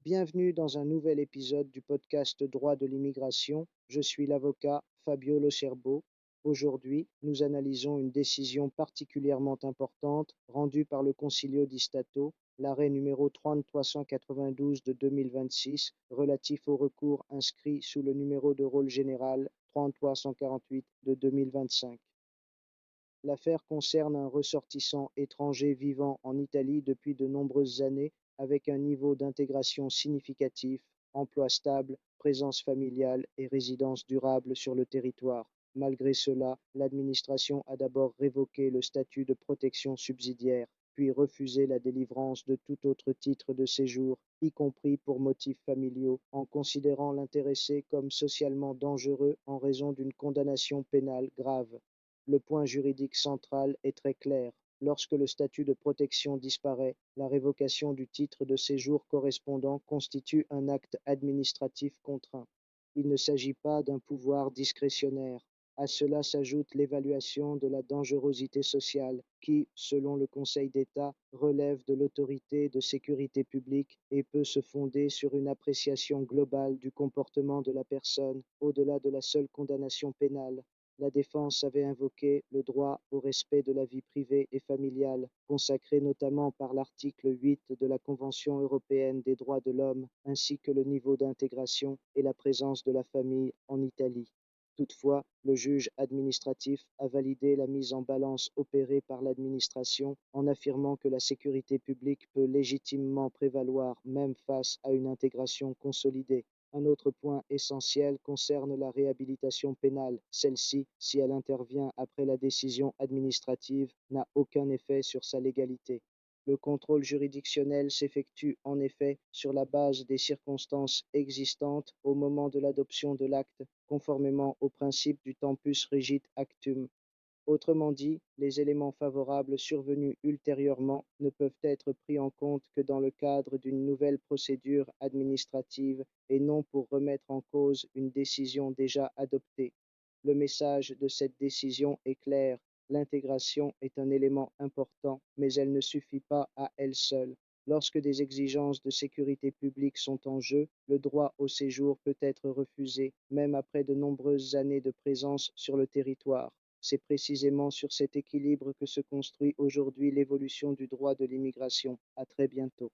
Bienvenue dans un nouvel épisode du podcast Droit de l'immigration. Je suis l'avocat Fabio Lo Cerbo. Aujourd'hui, nous analysons une décision particulièrement importante rendue par le Consiglio di Stato, l'arrêt numéro 3392 de 2026 relatif au recours inscrit sous le numéro de rôle général 3348 de 2025. L'affaire concerne un ressortissant étranger vivant en Italie depuis de nombreuses années avec un niveau d'intégration significatif, emploi stable, présence familiale et résidence durable sur le territoire. Malgré cela, l'administration a d'abord révoqué le statut de protection subsidiaire, puis refusé la délivrance de tout autre titre de séjour, y compris pour motifs familiaux, en considérant l'intéressé comme socialement dangereux en raison d'une condamnation pénale grave. Le point juridique central est très clair. Lorsque le statut de protection disparaît, la révocation du titre de séjour correspondant constitue un acte administratif contraint. Il ne s'agit pas d'un pouvoir discrétionnaire. À cela s'ajoute l'évaluation de la dangerosité sociale qui, selon le Conseil d'État, relève de l'autorité de sécurité publique et peut se fonder sur une appréciation globale du comportement de la personne au-delà de la seule condamnation pénale. La défense avait invoqué le droit au respect de la vie privée et familiale, consacré notamment par l'article 8 de la Convention européenne des droits de l'homme, ainsi que le niveau d'intégration et la présence de la famille en Italie. Toutefois, le juge administratif a validé la mise en balance opérée par l'administration en affirmant que la sécurité publique peut légitimement prévaloir même face à une intégration consolidée. Un autre point essentiel concerne la réhabilitation pénale. Celle-ci, si elle intervient après la décision administrative, n'a aucun effet sur sa légalité. Le contrôle juridictionnel s'effectue en effet sur la base des circonstances existantes au moment de l'adoption de l'acte, conformément au principe du tempus regit actum. Autrement dit, les éléments favorables survenus ultérieurement ne peuvent être pris en compte que dans le cadre d'une nouvelle procédure administrative et non pour remettre en cause une décision déjà adoptée. Le message de cette décision est clair. L'intégration est un élément important, mais elle ne suffit pas à elle seule. Lorsque des exigences de sécurité publique sont en jeu, le droit au séjour peut être refusé, même après de nombreuses années de présence sur le territoire. C'est précisément sur cet équilibre que se construit aujourd'hui l'évolution du droit de l'immigration. À très bientôt.